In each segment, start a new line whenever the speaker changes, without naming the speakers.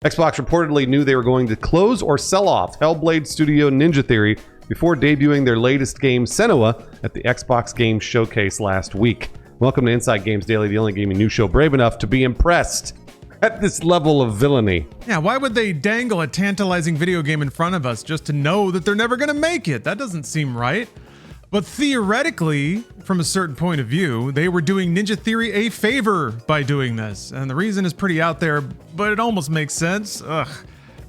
Xbox reportedly knew they were going to close or sell off Hellblade studio Ninja Theory before debuting their latest game, Senua, at the Xbox Game Showcase last week. Welcome to Inside Games Daily, the only gaming news show brave enough to be impressed at this level of villainy.
Yeah, why would they dangle a tantalizing video game in front of us just to know that they're never going to make it? That doesn't seem right. But theoretically, from a certain point of view, they were doing Ninja Theory a favor by doing this. And the reason is pretty out there, but it almost makes sense. Ugh.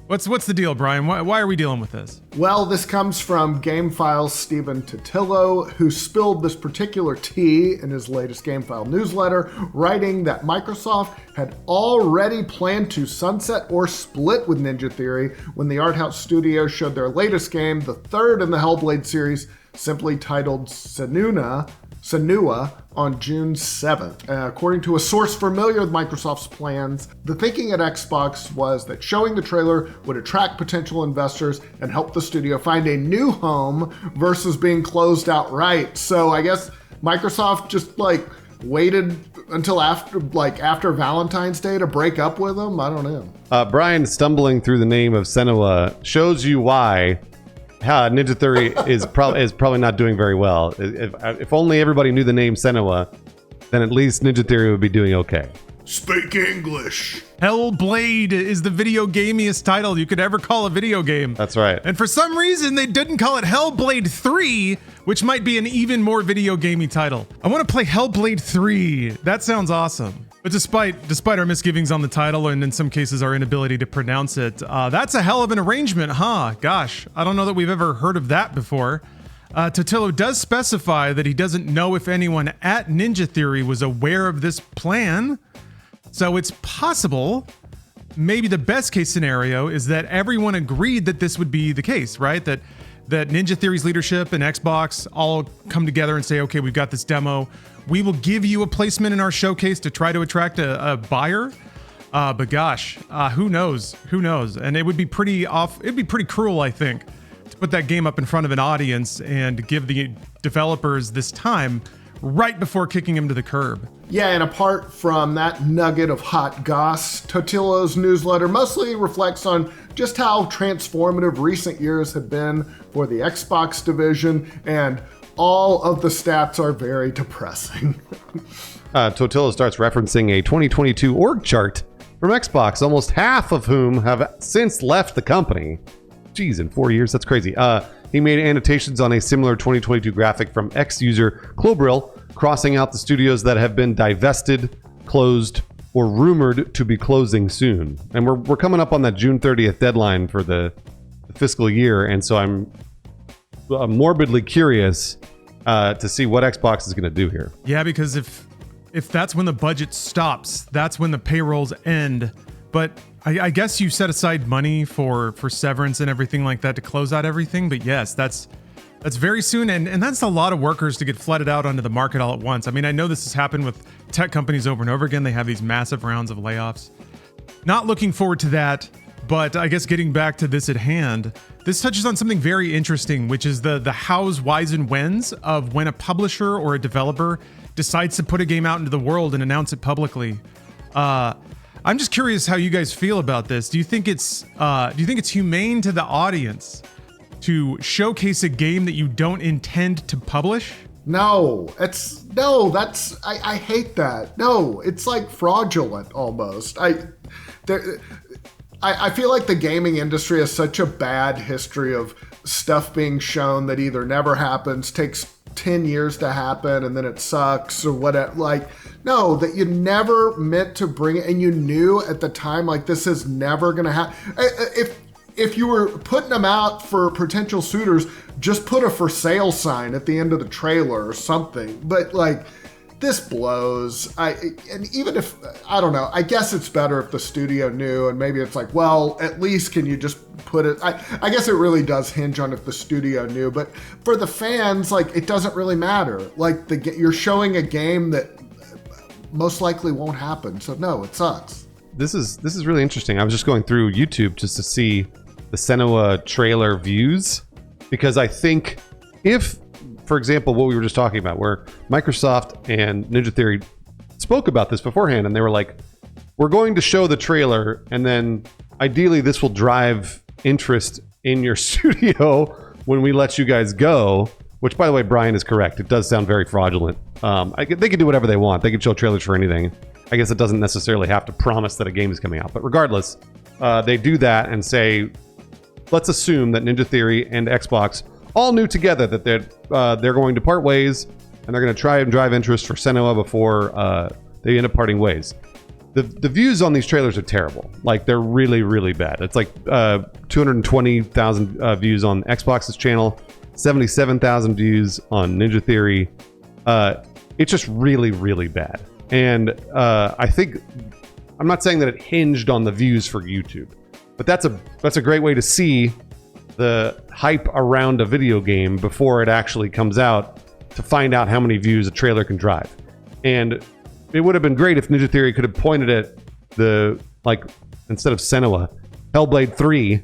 What's the deal, Brian? Why are we dealing with this?
Well, this comes from GameFile's Stephen Totillo, who spilled this particular tea in his latest GameFile newsletter, writing that Microsoft had already planned to sunset or split with Ninja Theory when the art house studio showed their latest game, the third in the Hellblade series, simply titled Senua, on June 7th. According to a source familiar with Microsoft's plans, the thinking at Xbox was that showing the trailer would attract potential investors and help the studio find a new home versus being closed outright. So I guess Microsoft just waited until after Valentine's Day to break up with them. I don't know.
Brian stumbling through the name of Senua shows you why Ninja Theory is probably not doing very well. If only everybody knew the name Senua, then at least Ninja Theory would be doing okay.
Speak English.
Hellblade is the video gamiest title you could ever call a video game.
That's right.
And for some reason, they didn't call it Hellblade 3, which might be an even more video gamey title. I want to play Hellblade 3. That sounds awesome. But despite our misgivings on the title and in some cases our inability to pronounce it, that's a hell of an arrangement, huh? Gosh, I don't know that we've ever heard of that before. Totillo does specify that he doesn't know if anyone at Ninja Theory was aware of this plan. So it's possible, maybe the best case scenario is that everyone agreed that this would be the case, right? That Ninja Theory's leadership and Xbox all come together and say, okay, we've got this demo. We will give you a placement in our showcase to try to attract a buyer. But gosh, who knows? Who knows? And it would be it'd be pretty cruel, I think, to put that game up in front of an audience and give the developers this time right before kicking them to the curb.
Yeah, and apart from that nugget of hot goss, Totillo's newsletter mostly reflects on just how transformative recent years have been for the Xbox division, and all of the stats are very depressing.
Totillo starts referencing a 2022 org chart from Xbox, almost half of whom have since left the company. Geez, in 4 years, that's crazy. He made annotations on a similar 2022 graphic from ex-user Clobril, crossing out the studios that have been divested, closed, or rumored to be closing soon. And we're coming up on that June 30th deadline for the fiscal year, and so I'm morbidly curious to see what Xbox is going to do here.
Yeah, because if that's when the budget stops, that's when the payrolls end. But I guess you set aside money for severance and everything like that to close out everything. But yes, that's very soon, and that's a lot of workers to get flooded out onto the market all at once. I mean, I know this has happened with tech companies over and over again. They have these massive rounds of layoffs. Not looking forward to that, but I guess getting back to this at hand, this touches on something very interesting, which is the hows, whys, and whens of when a publisher or a developer decides to put a game out into the world and announce it publicly. I'm just curious how you guys feel about this. Do you think it's humane to the audience to showcase a game that you don't intend to publish?
No, I hate that. No, it's like fraudulent almost. I feel like the gaming industry has such a bad history of stuff being shown that either never happens, takes 10 years to happen, and then it sucks or whatever. No, that you never meant to bring it, and you knew at the time, this is never going to happen. If you were putting them out for potential suitors, just put a for sale sign at the end of the trailer or something. But this blows. And even if, I don't know, I guess it's better if the studio knew, and maybe it's well, at least can you just put it, I guess it really does hinge on if the studio knew, but for the fans, it doesn't really matter. You're showing a game that most likely won't happen. So no, it sucks.
This is really interesting. I was just going through YouTube just to see the Senua trailer views, because I think if, for example, what we were just talking about, where Microsoft and Ninja Theory spoke about this beforehand, and they were like, we're going to show the trailer, and then ideally this will drive interest in your studio when we let you guys go. Which, by the way, Brian is correct. It does sound very fraudulent. They can do whatever they want. They can show trailers for anything. I guess it doesn't necessarily have to promise that a game is coming out. But regardless, they do that and say, let's assume that Ninja Theory and Xbox all knew together that they're going to part ways, and they're going to try and drive interest for Senua before they end up parting ways. The views on these trailers are terrible. Like, they're really, really bad. It's like 220,000 views on Xbox's channel, 77,000 views on Ninja Theory. It's just really, really bad. And I think, I'm not saying that it hinged on the views for YouTube, but that's a great way to see the hype around a video game before it actually comes out, to find out how many views a trailer can drive. And it would have been great if Ninja Theory could have pointed at instead of Senua, Hellblade 3,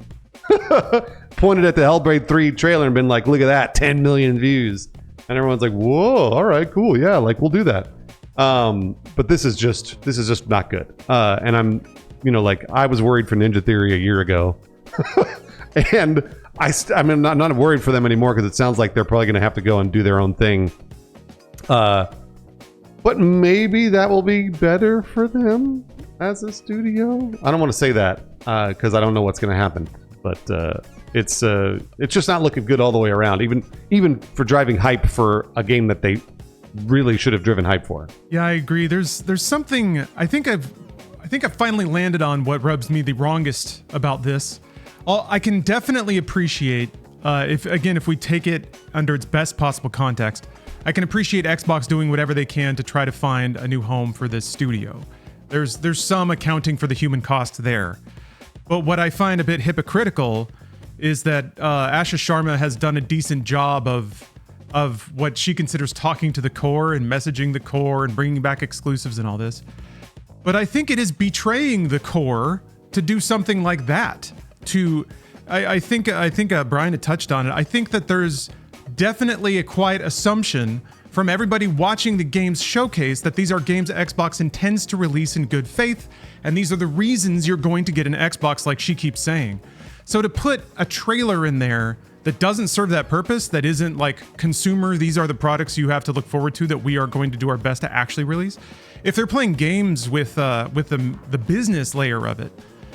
pointed at the Hellblade 3 trailer and been like, look at that, 10 million views. And everyone's like, whoa, all right, cool, yeah, like, we'll do that. But this is just not good. And I was worried for Ninja Theory a year ago. And I'm not worried for them anymore, because it sounds like they're probably going to have to go and do their own thing. But maybe that will be better for them as a studio. I don't want to say that because I don't know what's going to happen. But it's just not looking good all the way around. Even for driving hype for a game that they really should have driven hype for.
Yeah, I agree. There's something. I think I've finally landed on what rubs me the wrongest about this. I can definitely appreciate if we take it under its best possible context. I can appreciate Xbox doing whatever they can to try to find a new home for this studio. There's some accounting for the human cost there. But what I find a bit hypocritical is that Asha Sharma has done a decent job of what she considers talking to the core and messaging the core and bringing back exclusives and all this. But I think it is betraying the core to do something like that. I think Brian had touched on it. I think that there's definitely a quiet assumption from everybody watching the game's showcase that these are games Xbox intends to release in good faith, and these are the reasons you're going to get an Xbox, like she keeps saying. So to put a trailer in there that doesn't serve that purpose, that isn't like, consumer, these are the products you have to look forward to that we are going to do our best to actually release. If they're playing games with the business layer of it,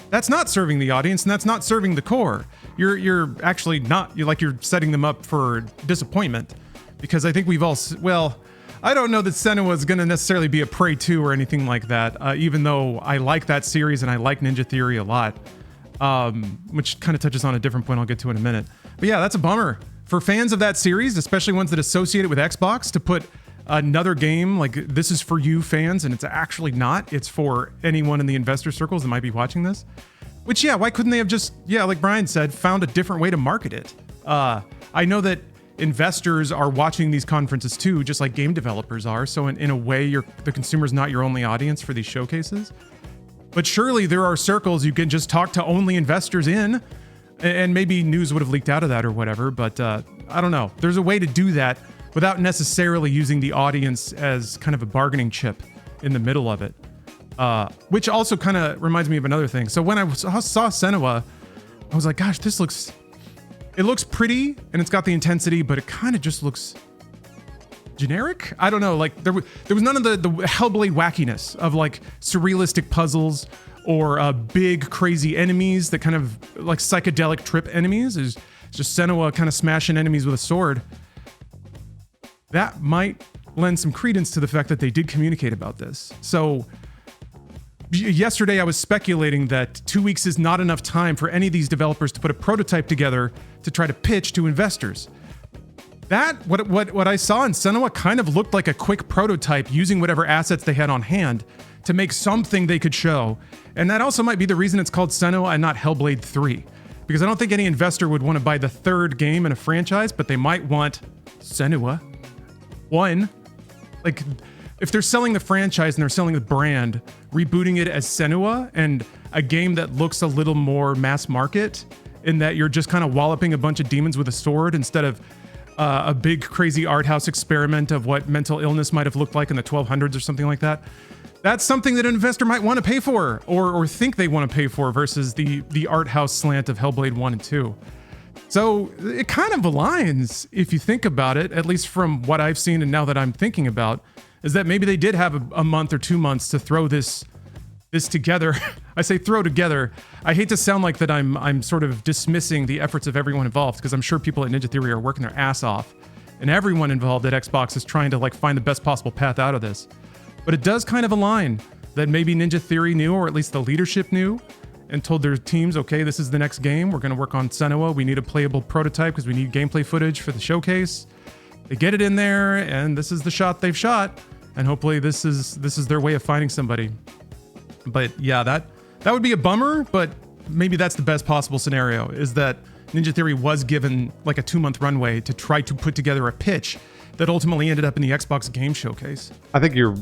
that's not serving the audience, and that's not serving the core. You're actually not, you're setting them up for disappointment, because I think we've all, I don't know that Senua is going to necessarily be a Prey 2 or anything like that, even though I like that series and I like Ninja Theory a lot, which kind of touches on a different point I'll get to in a minute. But yeah, that's a bummer. For fans of that series, especially ones that associate it with Xbox, to put another game like this is for you fans, and it's actually not. It's for anyone in the investor circles that might be watching this. Which, yeah, why couldn't they have just, like Brian said, found a different way to market it? I know that investors are watching these conferences too, just like game developers are. So in a way, the consumer's not your only audience for these showcases. But surely there are circles you can just talk to only investors in, and maybe news would have leaked out of that or whatever. But I don't know. There's a way to do that without necessarily using the audience as kind of a bargaining chip in the middle of it. Which also kind of reminds me of another thing. So when I saw Senua, I was like, gosh, it looks pretty and it's got the intensity, but it kind of just looks generic. I don't know. Like there was none of the Hellblade wackiness of like surrealistic puzzles or big crazy enemies that kind of like psychedelic trip enemies. It's just Senua kind of smashing enemies with a sword. That might lend some credence to the fact that they did communicate about this. So yesterday I was speculating that 2 weeks is not enough time for any of these developers to put a prototype together to try to pitch to investors. What I saw in Senua kind of looked like a quick prototype using whatever assets they had on hand to make something they could show. And that also might be the reason it's called Senua and not Hellblade 3. Because I don't think any investor would want to buy the third game in a franchise, but they might want Senua 1. Like, if they're selling the franchise and they're selling the brand, rebooting it as Senua and a game that looks a little more mass market in that you're just kind of walloping a bunch of demons with a sword instead of a big crazy art house experiment of what mental illness might have looked like in the 1200s or something like that. That's something that an investor might want to pay for, or think they want to pay for, versus the art house slant of Hellblade 1 and 2. So it kind of aligns, if you think about it, at least from what I've seen and now that I'm thinking about, is that maybe they did have a month or 2 months to throw this together. I say throw together. I hate to sound like that I'm sort of dismissing the efforts of everyone involved, because I'm sure people at Ninja Theory are working their ass off, and everyone involved at Xbox is trying to like find the best possible path out of this. But it does kind of align that maybe Ninja Theory knew, or at least the leadership knew, and told their teams, okay, this is the next game. We're going to work on Senua. We need a playable prototype because we need gameplay footage for the showcase. They get it in there, and this is the shot they've shot. And hopefully this is their way of finding somebody. But yeah, that would be a bummer, but maybe that's the best possible scenario, is that Ninja Theory was given like a 2-month runway to try to put together a pitch that ultimately ended up in the Xbox Game Showcase.
I think you're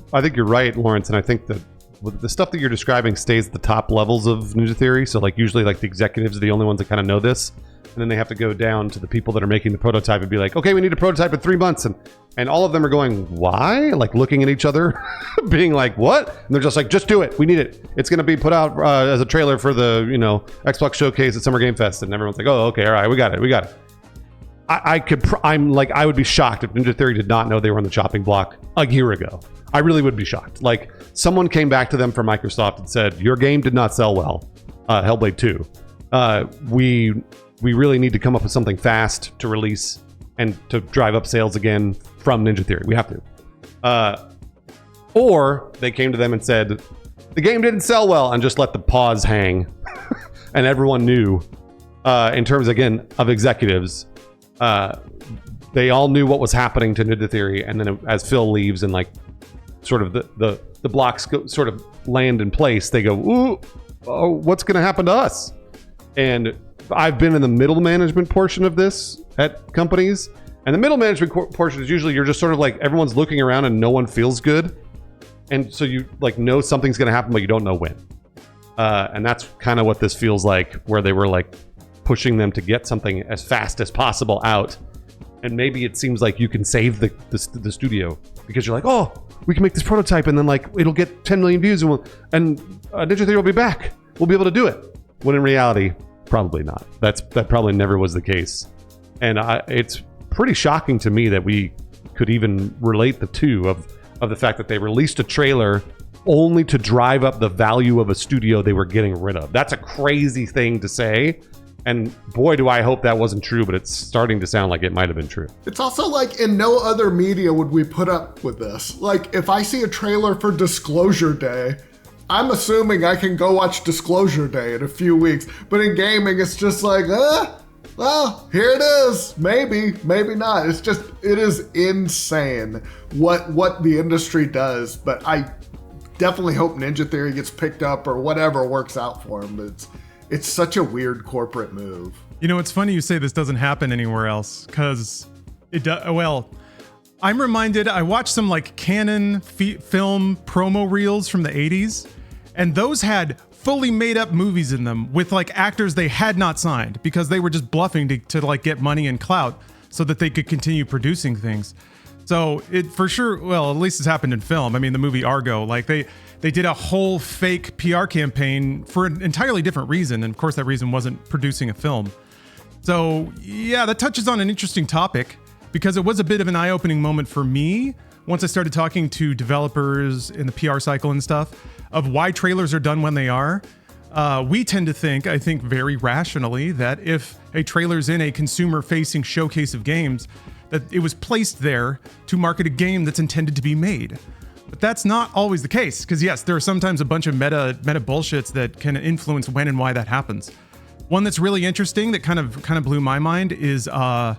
right, Lawrence, and I think that the stuff that you're describing stays at the top levels of Ninja Theory. So like usually like the executives are the only ones that kind of know this, and then they have to go down to the people that are making the prototype and be like, okay, we need a prototype in 3 months, and all of them are going, why? Like looking at each other, being like, what? And they're just like, just do it. We need it. It's going to be put out as a trailer for the Xbox Showcase at Summer Game Fest, and everyone's like, oh, okay, all right, we got it. I would be shocked if Ninja Theory did not know they were on the chopping block a year ago. I really would be shocked. Like someone came back to them from Microsoft and said, your game did not sell well, Hellblade 2. We really need to come up with something fast to release and to drive up sales again from Ninja Theory. We have to. Or they came to them and said, the game didn't sell well, and just let the pause hang. And everyone knew, in terms, again, of executives, they all knew what was happening to Ninja Theory, and then as Phil leaves and like sort of the blocks sort of land in place, they go, ooh, oh, what's going to happen to us? And I've been in the middle management portion of this at companies, and the middle management portion is usually you're just sort of like everyone's looking around and no one feels good, and so you like know something's going to happen, but you don't know when. And that's kind of what this feels like, where they were like pushing them to get something as fast as possible out. And maybe it seems like you can save the studio because you're like, oh, we can make this prototype and then like it'll get 10 million views and Ninja Theory will be back. We'll be able to do it. When in reality, probably not. That probably never was the case. And it's pretty shocking to me that we could even relate the two of the fact that they released a trailer only to drive up the value of a studio they were getting rid of. That's a crazy thing to say. And boy, do I hope that wasn't true, but it's starting to sound like it might have been true.
It's also like in no other media would we put up with this. Like if I see a trailer for Disclosure Day, I'm assuming I can go watch Disclosure Day in a few weeks. But in gaming, it's just like, well, here it is. Maybe not. It is insane what the industry does. But I definitely hope Ninja Theory gets picked up or whatever works out for them. But it's such a weird corporate move.
You know, it's funny you say this doesn't happen anywhere else, because it does. Well, I'm reminded, I watched some like Canon film promo reels from the 80s, and those had fully made up movies in them with like actors they had not signed because they were just bluffing to like get money and clout so that they could continue producing things. So it for sure, well, at least it's happened in film. I mean, the movie Argo, like they did a whole fake PR campaign for an entirely different reason. And of course, that reason wasn't producing a film. So yeah, that touches on an interesting topic because it was a bit of an eye-opening moment for me once I started talking to developers in the PR cycle and stuff of why trailers are done when they are. We tend to think, I think very rationally, that if a trailer's in a consumer-facing showcase of games, that it was placed there to market a game that's intended to be made. But that's not always the case, because yes, there are sometimes a bunch of meta bullshits that can influence when and why that happens. One that's really interesting that kind of blew my mind is job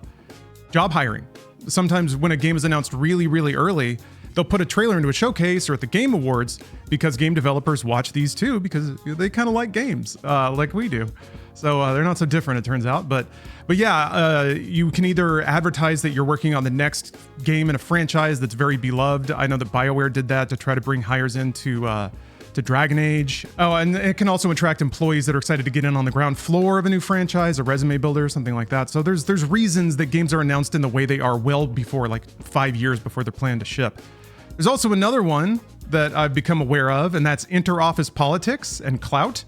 hiring. Sometimes when a game is announced really, really early, they'll put a trailer into a showcase or at the Game Awards because game developers watch these too because they kind of like games like we do. So they're not so different, it turns out. But yeah, you can either advertise that you're working on the next game in a franchise that's very beloved. I know that BioWare did that to try to bring hires into to Dragon Age. Oh, and it can also attract employees that are excited to get in on the ground floor of a new franchise, a resume builder, something like that. So there's reasons that games are announced in the way they are well before, like 5 years before they're planned to ship. There's also another one that I've become aware of, and that's inter-office politics and clout.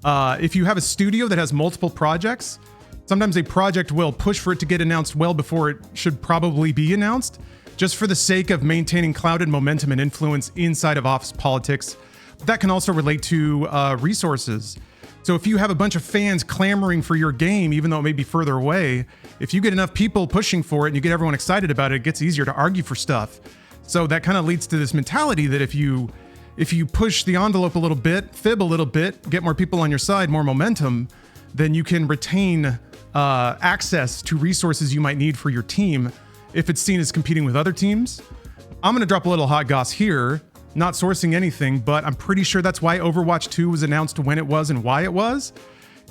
If you have a studio that has multiple projects, sometimes a project will push for it to get announced well before it should probably be announced, just for the sake of maintaining clout and momentum and influence inside of office politics. But that can also relate to resources. So if you have a bunch of fans clamoring for your game, even though it may be further away, if you get enough people pushing for it and you get everyone excited about it, it gets easier to argue for stuff. So that kind of leads to this mentality that if you push the envelope a little bit, fib a little bit, get more people on your side, more momentum, then you can retain access to resources you might need for your team if it's seen as competing with other teams. I'm going to drop a little hot goss here, not sourcing anything, but I'm pretty sure that's why Overwatch 2 was announced when it was and why it was.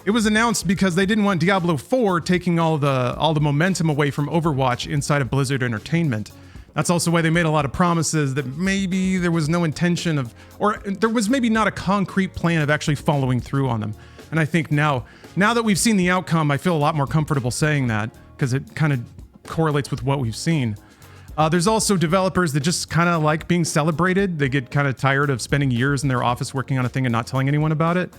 It was announced because they didn't want Diablo 4 taking all the momentum away from Overwatch inside of Blizzard Entertainment. That's also why they made a lot of promises that maybe there was no intention of, or there was maybe not a concrete plan of actually following through on them. And I think now that we've seen the outcome, I feel a lot more comfortable saying that because it kind of correlates with what we've seen. There's also developers that just kind of like being celebrated. They get kind of tired of spending years in their office working on a thing and not telling anyone about it.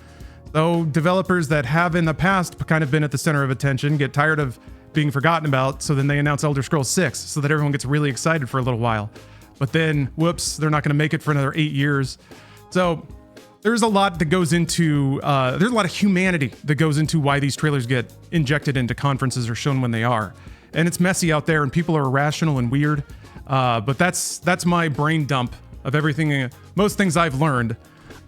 So developers that have in the past kind of been at the center of attention get tired of being forgotten about. So then they announce Elder Scrolls 6 so that everyone gets really excited for a little while. But then, whoops, they're not going to make it for another 8 years. So there's a lot that goes into, there's a lot of humanity that goes into why these trailers get injected into conferences or shown when they are. And it's messy out there and people are irrational and weird. But that's my brain dump of everything, most things I've learned.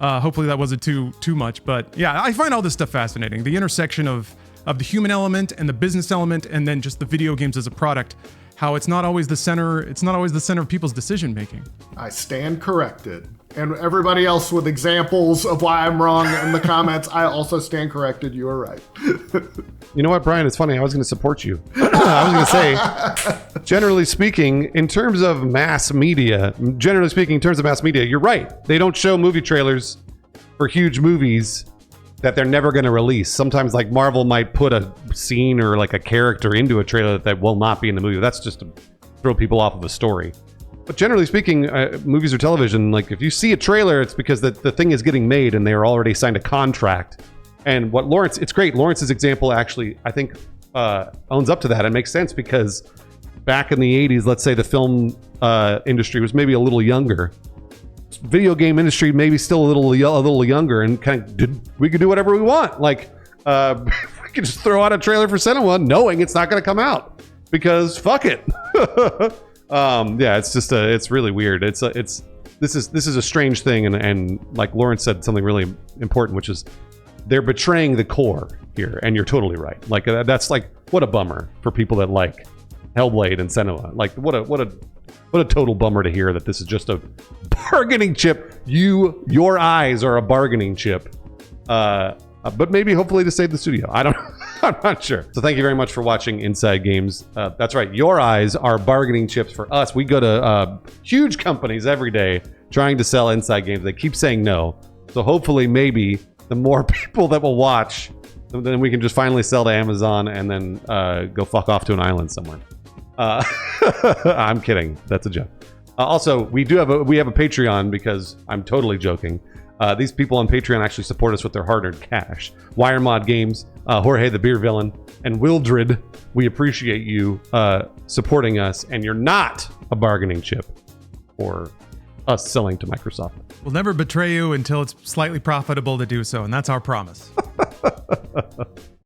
Hopefully that wasn't too much, but yeah, I find all this stuff fascinating. The intersection of the human element and the business element, and then just the video games as a product, how it's not always the center of people's decision making.
I stand corrected. And everybody else with examples of why I'm wrong in the comments, I also stand corrected. You are right.
You know what, Brian? It's funny. I was going to support you. I was going to say, generally speaking, in terms of mass media, you're right. They don't show movie trailers for huge movies that they're never going to release. Sometimes, like Marvel might put a scene or like a character into a trailer that will not be in the movie. That's just to throw people off of a story. But generally speaking, movies or television, like if you see a trailer, it's because the thing is getting made and they are already signed a contract. And what Lawrence, it's great. Lawrence's example actually, I think, owns up to that. It makes sense because back in the 80s, let's say the film industry was maybe a little younger. Video game industry maybe still a little younger, and we could do whatever we want. Like we could just throw out a trailer for Senua knowing it's not going to come out because fuck it. Yeah, it's just it's really weird. This is a strange thing, and like Lawrence said something really important, which is they're betraying the core here, and you're totally right. Like that's like what a bummer for people that like Hellblade and Senua. Like what a total bummer to hear that this is just a bargaining chip. Your eyes are a bargaining chip. But maybe hopefully to save the studio. I'm not sure. So thank you very much for watching Inside Games. That's right. Your eyes are bargaining chips for us. We go to huge companies every day trying to sell Inside Games. They keep saying no. So hopefully maybe the more people that will watch, then we can just finally sell to Amazon and then go fuck off to an island somewhere. I'm kidding. That's a joke. Also, we have a Patreon because I'm totally joking. These people on Patreon actually support us with their hard-earned cash. WireMod Games, Jorge the Beer Villain, and Wildred, we appreciate you supporting us, and you're not a bargaining chip for us selling to Microsoft.
We'll never betray you until it's slightly profitable to do so, and that's our promise.